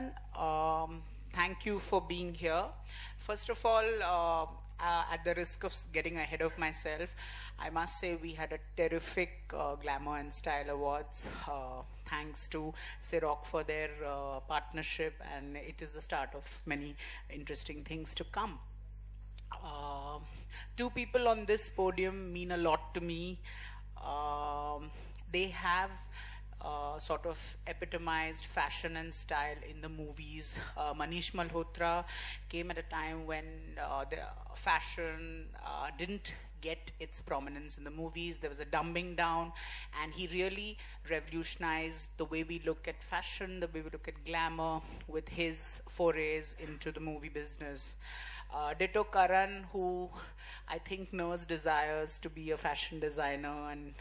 gentlemen, thank you for being here. First of all, at the risk of getting ahead of myself, I must say we had a terrific Glamour and Style Awards. Thanks to Ciroc for their partnership, and it is the start of many interesting things to come. Two people on this podium mean a lot to me. They have sort of epitomized fashion and style in the movies. Manish Malhotra came at a time when the fashion didn't get its prominence in the movies. There was a dumbing down, and he really revolutionized the way we look at fashion, the way we look at glamour with his forays into the movie business. Ditto Karan, who I think knows desires to be a fashion designer and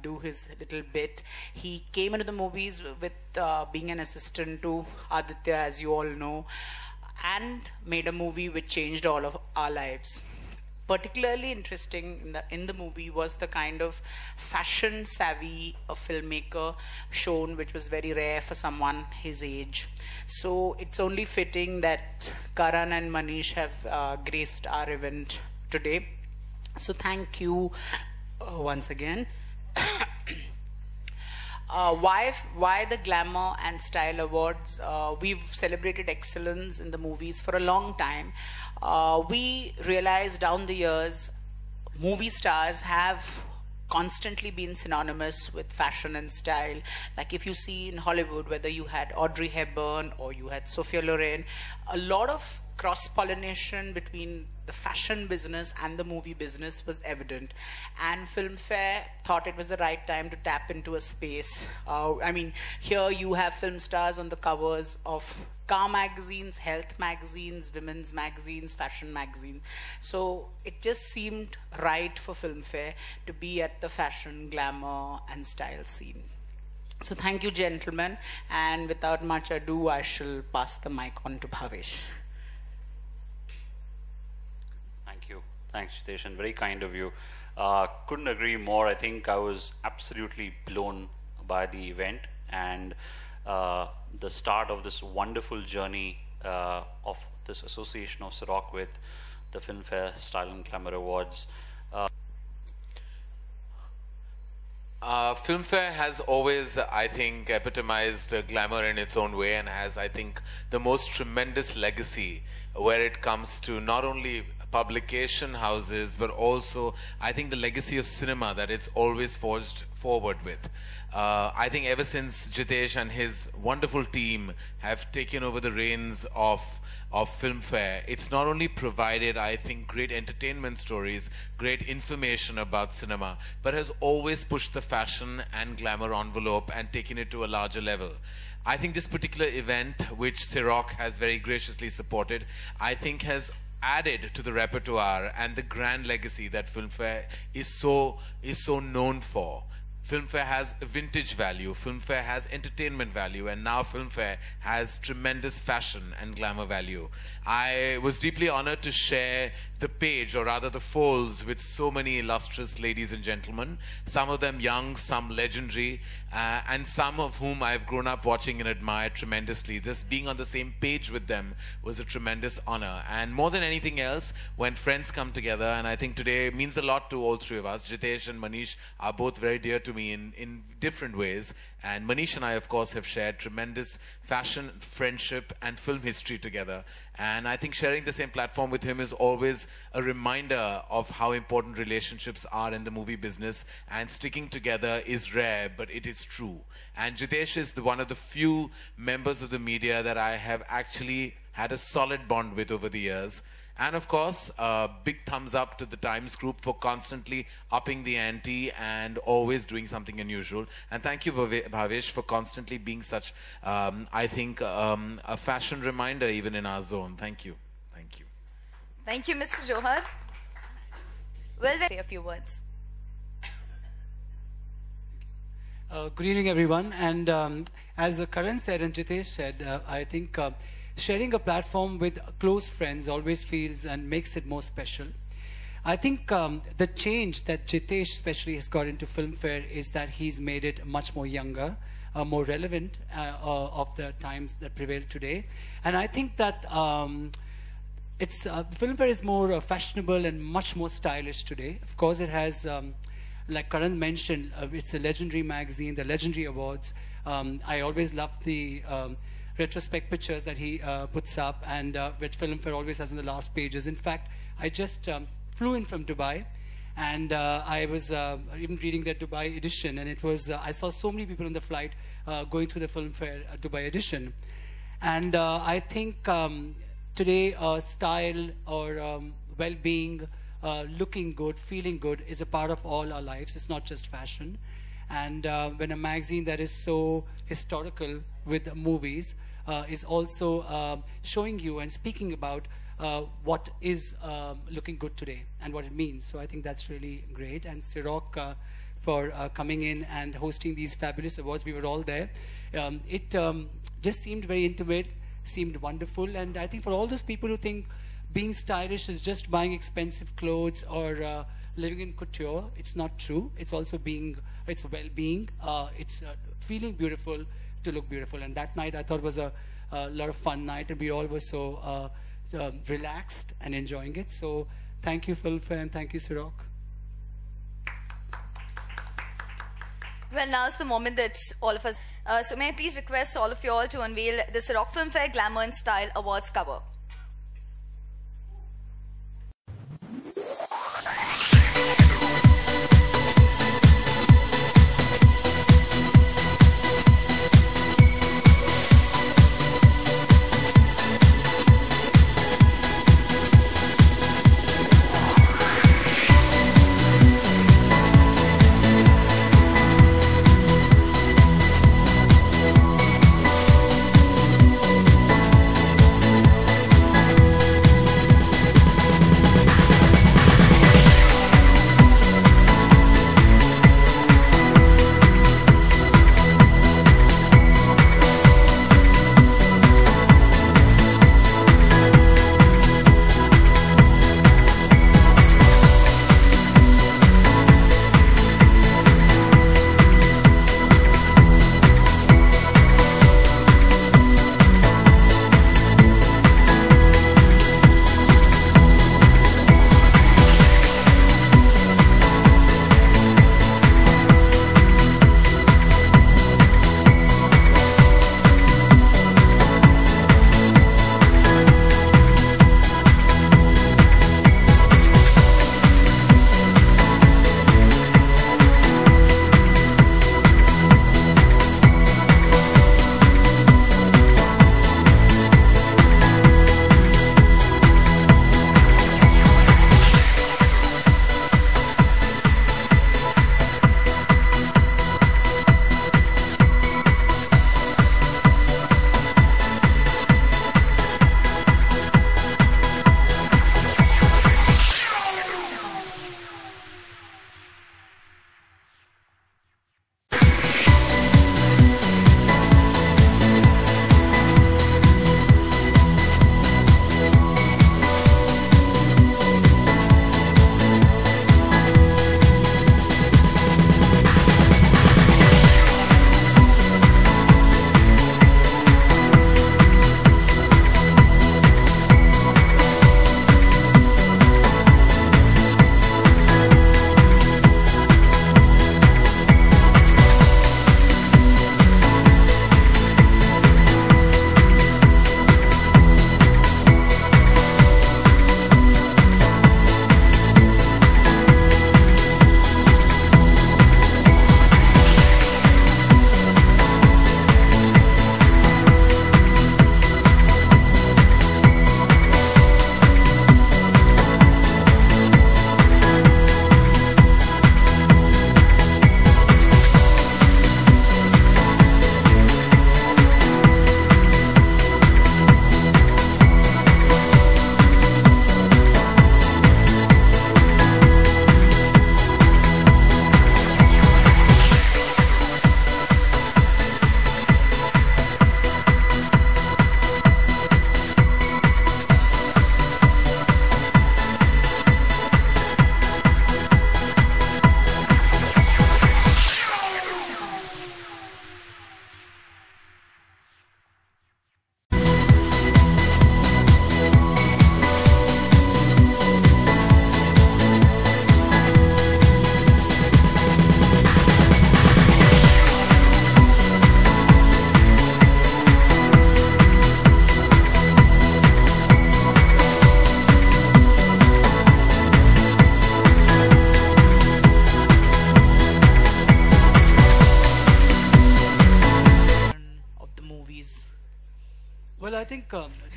do his little bit. He came into the movies with being an assistant to Aditya, as you all know, and made a movie which changed all of our lives. Particularly interesting in the movie was the kind of fashion savvy a filmmaker shown, which was very rare for someone his age. So it's only fitting that Karan and Manish have graced our event today. So thank you once again. Why the Glamour and Style Awards? We've celebrated excellence in the movies for a long time. We realized down the years, movie stars have constantly been synonymous with fashion and style. Like if you see in Hollywood, whether you had Audrey Hepburn or you had Sophia Loren, a lot of cross-pollination between the fashion business and the movie business was evident, and Filmfare thought it was the right time to tap into a space. I mean, here you have film stars on the covers of car magazines, health magazines, women's magazines, fashion magazines. So it just seemed right for Filmfare to be at the fashion, glamour, and style scene. So thank you, gentlemen, and without much ado, I shall pass the mic on to Bhavesh. Thanks, Jitesh, and very kind of you. Couldn't agree more. I think I was absolutely blown by the event and the start of this wonderful journey of this association of Ciroc with the Filmfare Style and Glamour Awards. Filmfare has always, I think, epitomized glamour in its own way and has, I think, the most tremendous legacy where it comes to not only publication houses, but also, I think, the legacy of cinema that it's always forged forward with. I think ever since Jitesh and his wonderful team have taken over the reins of Filmfare, it's not only provided, I think, great entertainment stories, great information about cinema, but has always pushed the fashion and glamour envelope and taken it to a larger level. I think this particular event, which Ciroc has very graciously supported, I think has added to the repertoire and the grand legacy that Filmfare is so known for. Filmfare has vintage value, Filmfare has entertainment value, and now Filmfare has tremendous fashion and glamour value. I was deeply honored to share the page, or rather the folds, with so many illustrious ladies and gentlemen, some of them young, some legendary, and some of whom I've grown up watching and admired tremendously. Just being on the same page with them was a tremendous honor. And more than anything else, when friends come together, and I think today means a lot to all three of us. Jitesh and Manish are both very dear to me in different ways, and Manish and I, of course, have shared tremendous fashion, friendship, and film history together. And I think sharing the same platform with him is always a reminder of how important relationships are in the movie business, and sticking together is rare, but it is true. And Jitesh is one of the few members of the media that I have actually had a solid bond with over the years. And of course, big thumbs up to the Times Group for constantly upping the ante and always doing something unusual. And thank you, Bhavesh, for constantly being such, I think, a fashion reminder even in our zone. Thank you. Thank you. Thank you, Mr. Johar. Well, say a few words. Good evening, everyone. And as Karan said and Jitesh said, I think sharing a platform with close friends always feels and makes it more special. I think the change that Jitesh especially has got into Filmfare is that he's made it much more younger, more relevant of the times that prevail today. And I think that it's Filmfare is more fashionable and much more stylish today. Of course, it has, like Karan mentioned, it's a legendary magazine, the legendary awards. I always love the retrospect pictures that he puts up, and which Filmfare always has in the last pages. In fact, I just flew in from Dubai, and I was even reading the Dubai edition, and it was I saw so many people on the flight going through the Filmfare Dubai edition. And I think today style or well-being, looking good, feeling good is a part of all our lives. It's not just fashion. And when a magazine that is so historical with movies is also showing you and speaking about what is looking good today and what it means. So I think that's really great. And Siroc for coming in and hosting these fabulous awards. We were all there. It just seemed very intimate, seemed wonderful. And I think for all those people who think being stylish is just buying expensive clothes or living in couture, it's not true. It's also it's well-being, it's feeling beautiful to look beautiful. And that night I thought was a lot of fun night, and we all were so relaxed and enjoying it. So thank you, Filmfare, and thank you, Siroc. Well, now's the moment that all of us... so may I please request all of you all to unveil the Siroc Filmfare Glamour and Style Awards cover.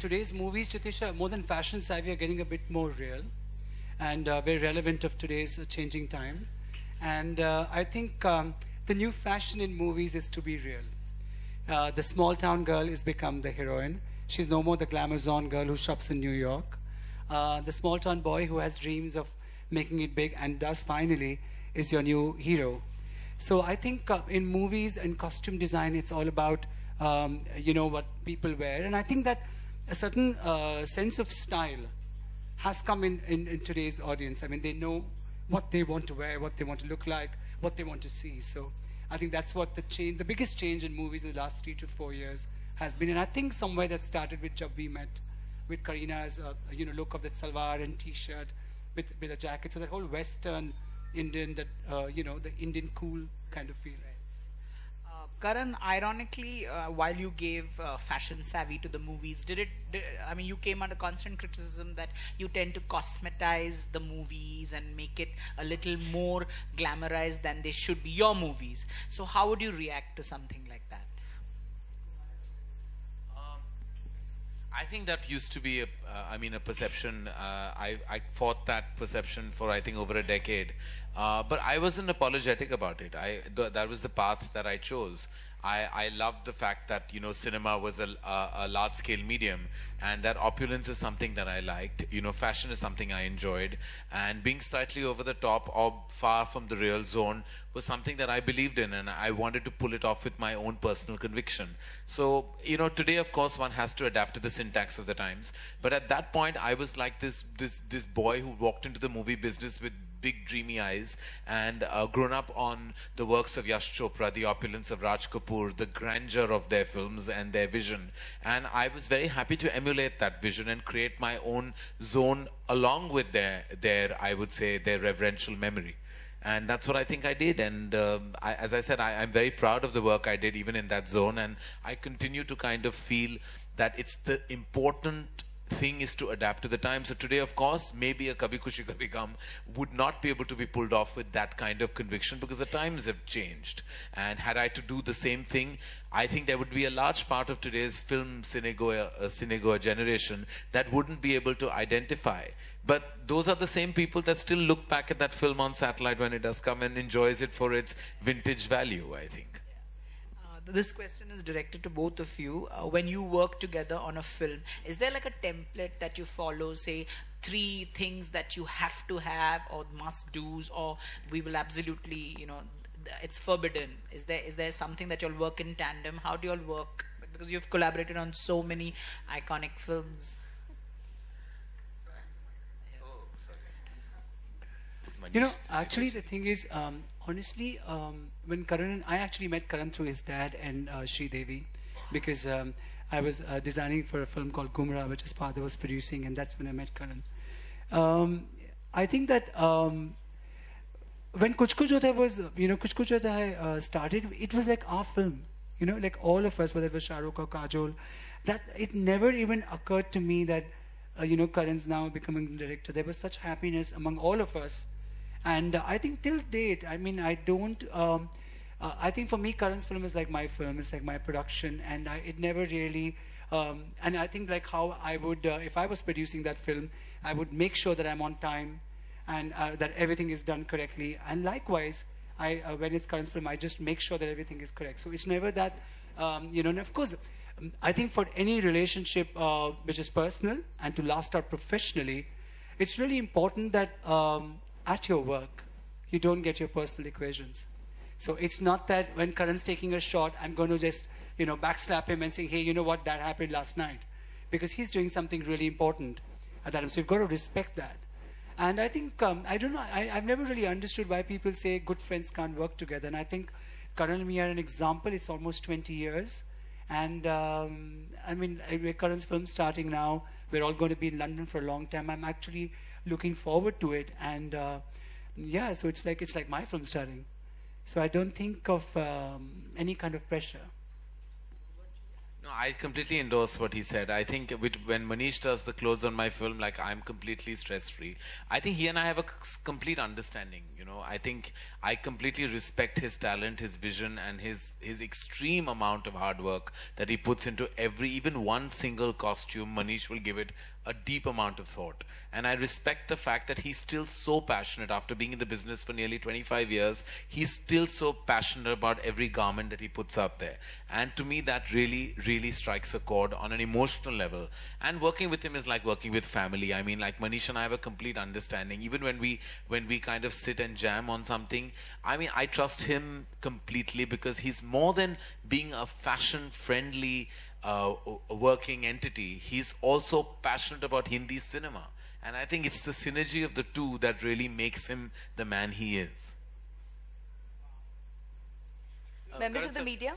today's movies, Chitisha, more than fashion savvy, are getting a bit more real and very relevant of today's changing time. And I think the new fashion in movies is to be real. The small town girl has become the heroine. She's no more the glamour zone girl who shops in New York. The small town boy who has dreams of making it big and does finally is your new hero. So I think in movies and costume design, it's all about what people wear. And I think that a certain sense of style has come in today's audience. I mean, they know what they want to wear, what they want to look like, what they want to see. So I think that's what the biggest change in movies in the last 3 to 4 years has been. And I think somewhere that started with Jab We Met, with Kareena's look of that salwar and t-shirt with a jacket. So that whole Western Indian, the Indian cool kind of feel. Karan, ironically, while you gave fashion savvy to the movies, you came under constant criticism that you tend to cosmetize the movies and make it a little more glamorized than they should be, your movies. So how would you react to something like that? I think that used to be a perception. I fought that perception for I think over a decade, but I wasn't apologetic about it. That was the path that I chose. I loved the fact that cinema was a large-scale medium, and that opulence is something that I liked. Fashion is something I enjoyed, and being slightly over the top or far from the real zone was something that I believed in, and I wanted to pull it off with my own personal conviction. So today, of course, one has to adapt to the syntax of the times. But at that point, I was like this boy who walked into the movie business with big dreamy eyes and grown up on the works of Yash Chopra, the opulence of Raj Kapoor, the grandeur of their films and their vision. And I was very happy to emulate that vision and create my own zone along with their I would say, their reverential memory. And that's what I think I did. And as I said, I'm very proud of the work I did even in that zone. And I continue to kind of feel that it's the important thing is to adapt to the time. So today, of course, maybe a Kabhi Khushi Kabhie Gham would not be able to be pulled off with that kind of conviction because the times have changed. And had I to do the same thing, I think there would be a large part of today's film cinegoer generation that wouldn't be able to identify. But those are the same people that still look back at that film on satellite when it does come and enjoys it for its vintage value, I think. This question is directed to both of you. When you work together on a film, is there like a template that you follow, say 3 things that you have to have or must-dos, or we will absolutely, it's forbidden? Is there something that you'll work in tandem? How do you all work? Because you've collaborated on so many iconic films. Actually the thing is, honestly, when I actually met Karan through his dad and Sridevi, because I was designing for a film called Gumrah, which his father was producing, and that's when I met Karan. I think that when Kuch Kuch Hota was, Kuch Kuch Hota started, it was like our film, like all of us, whether it was Shah Rukh or Kajol, that it never even occurred to me that, Karan's now becoming the director. There was such happiness among all of us. And I think till date, I think for me, Karan's film is like my film, it's like my production, and it never really, and I think like how I would, if I was producing that film, I would make sure that I'm on time and that everything is done correctly. And likewise, when it's Karan's film, I just make sure that everything is correct. So it's never that, and of course, I think for any relationship which is personal and to last out professionally, it's really important that at your work, you don't get your personal equations. So it's not that when Karan's taking a shot, I'm going to just, backslap him and say, hey, you know what, that happened last night. Because he's doing something really important at that time. So you've got to respect that. And I think, I don't know, I've never really understood why people say good friends can't work together. And I think Karan and me are an example. It's almost 20 years. And Karan's film starting now. We're all going to be in London for a long time. I'm actually looking forward to it, and so it's like my film starting. So I don't think of any kind of pressure. No, I completely endorse what he said. I think when Manish does the clothes on my film, like, I'm completely stress-free. I think he and I have a complete understanding. You know, I think I completely respect his talent, his vision, and his extreme amount of hard work that he puts into even one single costume. Manish will give it a deep amount of thought. And I respect the fact that he's still so passionate after being in the business for nearly 25 years. He's still so passionate about every garment that he puts out there. And to me, that really, really strikes a chord on an emotional level. And working with him is like working with family. I mean, like, Manish and I have a complete understanding. Even when we kind of sit and jam on something, I mean, I trust him completely, because he's more than being a fashion-friendly working entity. He's also passionate about Hindi cinema, and I think it's the synergy of the two that really makes him the man he is. Members of the media?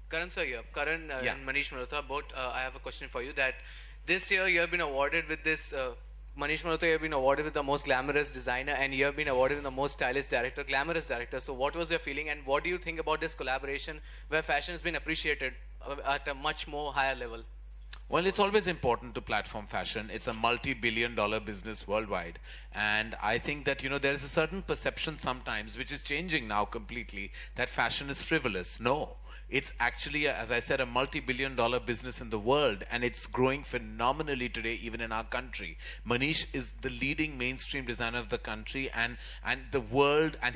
Karan sir here. Karan Yeah. and Manish Malhotra, both, I have a question for you. That this year you have been awarded with this, Manish Malhotra, you have been awarded with the most glamorous designer, and you have been awarded with the most stylish director, glamorous director. So what was your feeling, and what do you think about this collaboration where fashion has been appreciated at a much more higher level? Well, it's always important to platform fashion. It's a multi-billion-dollar business worldwide. And I think that, you know, there is a certain perception sometimes, which is changing now completely, that fashion is frivolous. No. It's actually, as I said, a multi-billion-dollar business in the world, and it's growing phenomenally today, even in our country. Manish is the leading mainstream designer of the country, and the world, and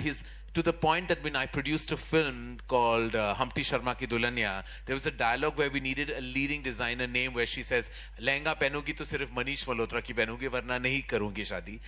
to the point that when I produced a film called Humpty Sharma Ki Dulhania, there was a dialogue where we needed a leading designer name, where she says, "Lehenga pehnugi to sirf Manish Malhotra ki pehnugi, varna nahi karungi shadi."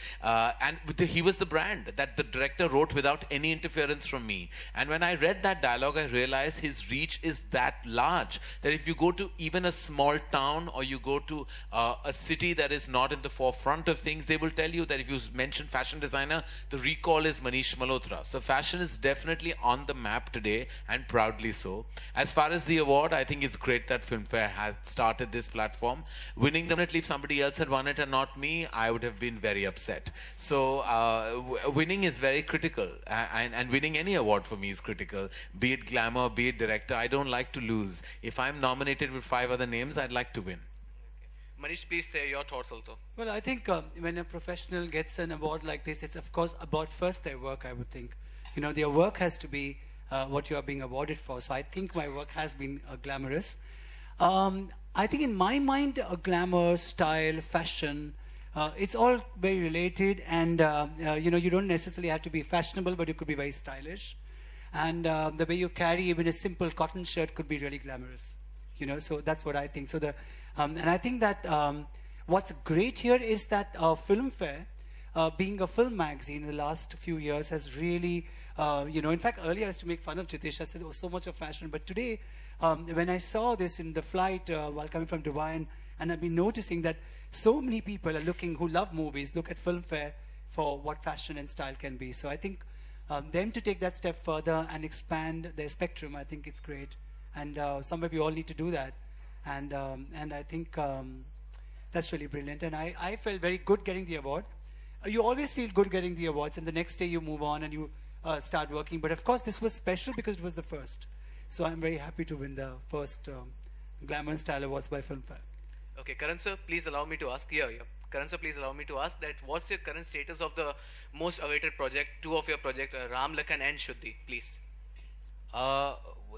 And he was the brand that the director wrote without any interference from me. And when I read that dialogue, I realized his reach is that large, that if you go to even a small town, or you go to a city that is not in the forefront of things, they will tell you that if you mention fashion designer, the recall is Manish Malhotra. So fashion is definitely on the map today, and proudly so. As far as the award, I think it's great that Filmfare has started this platform. Winning them, definitely, if somebody else had won it and not me, I would have been very upset. So winning is very critical, and winning any award for me is critical. Be it glamour, be it director, I don't like to lose. If I'm nominated with 5 other names, I'd like to win. Manish, please say your thoughts also. Well, I think when a professional gets an award like this, it's of course about first their work, I would think. You know, their work has to be what you are being awarded for. So I think my work has been glamorous. I think in my mind, glamour, style, fashion, it's all very related. And, you know, you don't necessarily have to be fashionable, but you could be very stylish. And the way you carry even a simple cotton shirt could be really glamorous. You know, so that's what I think. So and I think that what's great here is that Filmfare, being a film magazine in the last few years, has really, you know, in fact, earlier I used to make fun of Jitesh. I said, oh, so much of fashion. But today, when I saw this in the flight while coming from Dubai, and I've been noticing that so many people are looking, who love movies, look at Filmfare for what fashion and style can be. So I think them to take that step further and expand their spectrum, I think it's great. And somewhere we all need to do that. And I think that's really brilliant. And I felt very good getting the award. You always feel good getting the awards, and the next day you move on and you start working. But of course, this was special because it was the first. So I'm very happy to win the first Glamour and Style Awards by Filmfare. Okay, Karan sir, please allow me to ask. Yeah. Karan sir, please allow me to ask that what's your current status of the most awaited project, 2 of your project, Ram Lakhan and Shuddhi, please?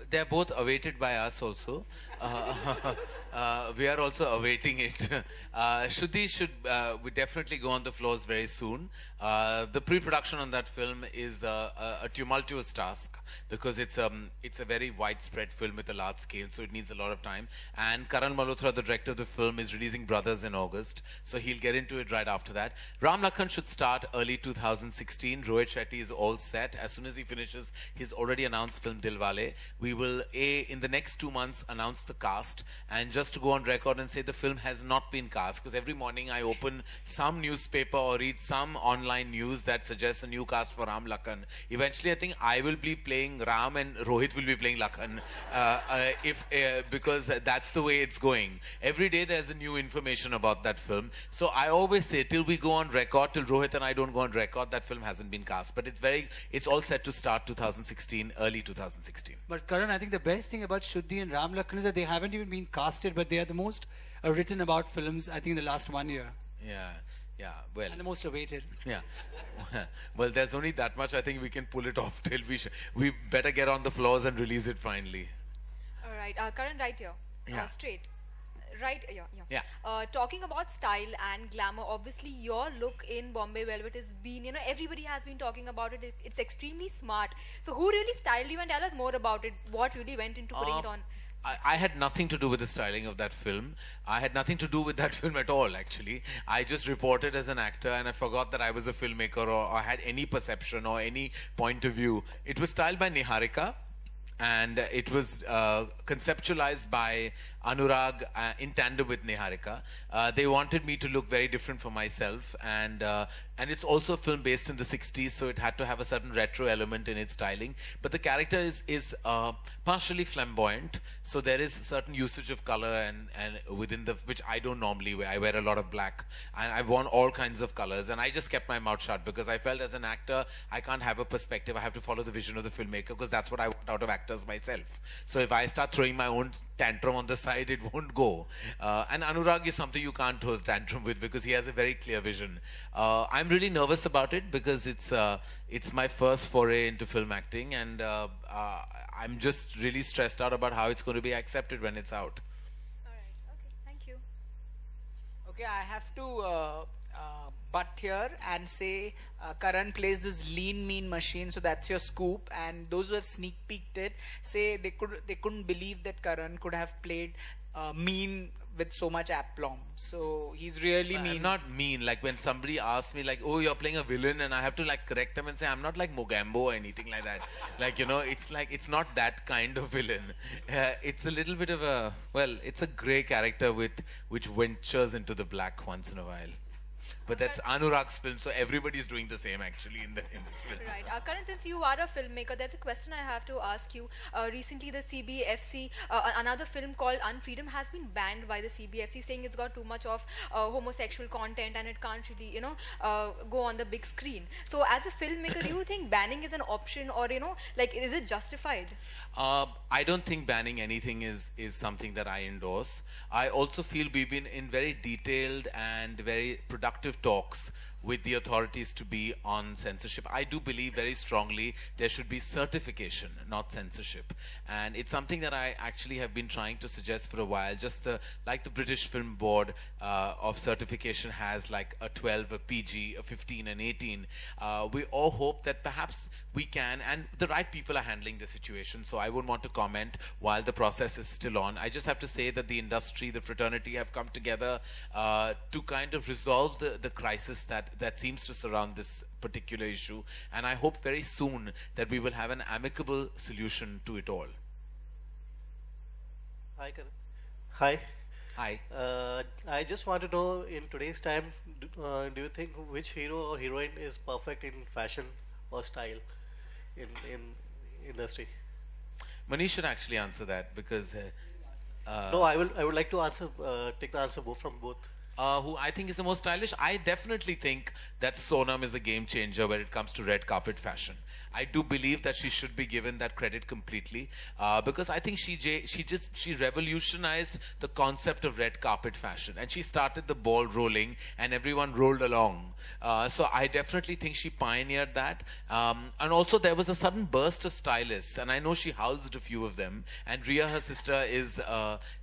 They're both awaited by us also. We are also awaiting it. Shuddhi should we definitely go on the floors very soon. The pre-production on that film is a tumultuous task because it's a very widespread film with a large scale, so it needs a lot of time. And Karan Malhotra, the director of the film, is releasing Brothers in August, so he'll get into it right after that. Ram Lakhan should start early 2016. Rohit Shetty is all set. As soon as he finishes his already announced film Dilwale, we will in the next 2 months announce the cast. And just to go on record and say the film has not been cast, because every morning I open some newspaper or read some online news that suggests a new cast for Ram Lakhan. Eventually I think I will be playing Ram and Rohit will be playing Lakhan, because that's the way it's going. Every day there's a new information about that film. So I always say, till we go on record, till Rohit and I don't go on record, that film hasn't been cast. But it's all set to start 2016, early 2016. But Karan, I think the best thing about Shuddhi and Ram Lakhan is that they haven't even been casted, but they are the most written about films, I think, in the last 1 year. Yeah, well. And the most awaited. Yeah. Well, there's only that much I think we can pull it off till we better get on the floors and release it finally. All right, Karan, right here. Yeah. Straight. Right, yeah. Yeah. Talking about style and glamour, obviously your look in Bombay Velvet has been, everybody has been talking about it. It's extremely smart. So who really styled you, and tell us more about it? What really went into putting it on? I had nothing to do with the styling of that film. I had nothing to do with that film at all, actually. I just reported as an actor and I forgot that I was a filmmaker or had any perception or any point of view. It was styled by Niharika and it was conceptualized by Anurag in tandem with Niharika. They wanted me to look very different from myself, and it's also a film based in the 60s, so it had to have a certain retro element in its styling. But the character is partially flamboyant, so there is certain usage of color and within which I don't normally wear. I wear a lot of black, and I've worn all kinds of colors, and I just kept my mouth shut because I felt as an actor I can't have a perspective. I have to follow the vision of the filmmaker because that's what I want out of actors myself. So if I start throwing my own tantrum on the side, it won't go. And Anurag is something you can't throw a tantrum with because he has a very clear vision. I'm really nervous about it because it's my first foray into film acting, and I'm just really stressed out about how it's going to be accepted when it's out. All right, okay, thank you. Okay, I have to butt here and say Karan plays this lean mean machine, so that's your scoop. And those who have sneak peeked it say they couldn't believe that Karan could have played mean with so much aplomb. So he's really mean. I'm not mean. Like when somebody asks me, like, "Oh, you're playing a villain," and I have to like correct them and say, "I'm not like Mogambo or anything like that." Like, it's not that kind of villain. It's a little bit of it's a grey character which ventures into the black once in a while. But that's Anurag's film, so everybody's doing the same actually in this film. Right. Karan, since you are a filmmaker, there's a question I have to ask you. Recently, the CBFC, another film called Unfreedom, has been banned by the CBFC, saying it's got too much of homosexual content and it can't really, go on the big screen. So, as a filmmaker, do you think banning is an option, or is it justified? I don't think banning anything is something that I endorse. I also feel we've been in very detailed and very productive talks with the authorities to be on censorship. I do believe very strongly there should be certification, not censorship. And it's something that I actually have been trying to suggest for a while. Just like the British Film Board of certification has like a 12, a PG, a 15 and 18. We all hope that perhaps we can, and the right people are handling the situation. So I wouldn't want to comment while the process is still on. I just have to say that the industry, the fraternity have come together to kind of resolve the crisis that seems to surround this particular issue, and I hope very soon that we will have an amicable solution to it all. Hi, Karan. Hi. Hi. I just want to know, in today's time, do you think which hero or heroine is perfect in fashion or style in industry? Manish should actually answer that because no, I would like to answer take the answer from both. Who I think is the most stylish. I definitely think that Sonam is a game changer when it comes to red carpet fashion. I do believe that she should be given that credit completely because I think she revolutionized the concept of red carpet fashion, and she started the ball rolling and everyone rolled along. So I definitely think she pioneered that. And also there was a sudden burst of stylists, and I know she housed a few of them, and Ria, her sister, is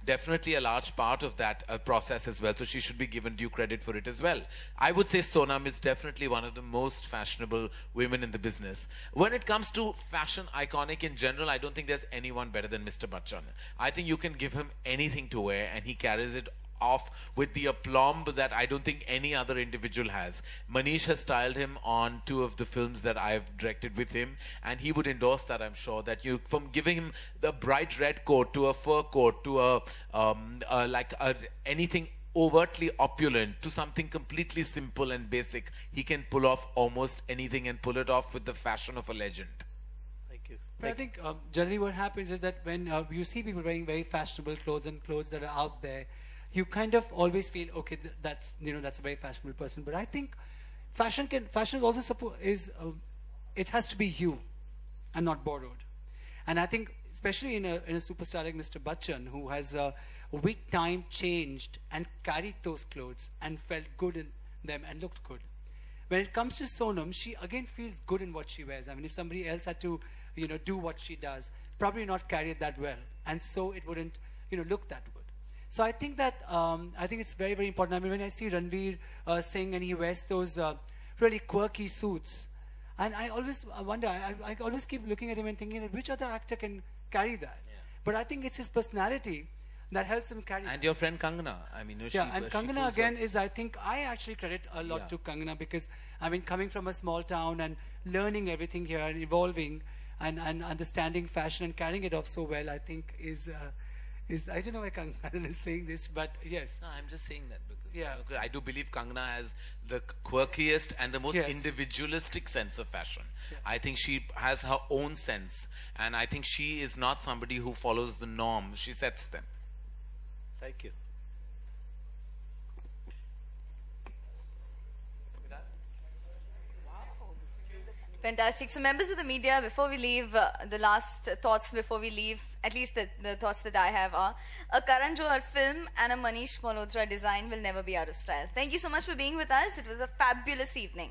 definitely a large part of that process as well. So she should be given due credit for it as well. I would say Sonam is definitely one of the most fashionable women in the business. When it comes to fashion iconic in general, I don't think there's anyone better than Mr. Bachchan. I think you can give him anything to wear and he carries it off with the aplomb that I don't think any other individual has. Manish has styled him on 2 of the films that I've directed with him, and he would endorse that, I'm sure, that from giving him the bright red coat to a fur coat to anything overtly opulent to something completely simple and basic, he can pull off almost anything and pull it off with the fashion of a legend. Thank you. But I think generally what happens is that when you see people wearing very fashionable clothes and clothes that are out there, you kind of always feel, okay, that's a very fashionable person. But I think fashion is also it has to be you and not borrowed. And I think especially in a superstar like Mr. Bachchan, who has with time changed and carried those clothes and felt good in them and looked good. When it comes to Sonam, she again feels good in what she wears. I mean, if somebody else had to, do what she does, probably not carry it that well, and so it wouldn't, look that good. So I think that I think it's very, very important. I mean, when I see Ranveer Singh and he wears those really quirky suits, and I always wonder, I always keep looking at him and thinking that which other actor can carry that? Yeah. But I think it's his personality that helps him carry. And your friend Kangana, I mean, Kangana again is, I think, I actually credit a lot to Kangana, because I mean, coming from a small town and learning everything here and evolving and understanding fashion and carrying it off so well, I think is I don't know why Kangana is saying this, but yes. No, I'm just saying that because I do believe Kangana has the quirkiest and the most individualistic sense of fashion. Yeah. I think she has her own sense, and I think she is not somebody who follows the norm. She sets them. Thank you. Fantastic. So, members of the media, before we leave, the last thoughts before we leave, at least the thoughts that I have are, a Karan Johar film and a Manish Malhotra design will never be out of style. Thank you so much for being with us. It was a fabulous evening.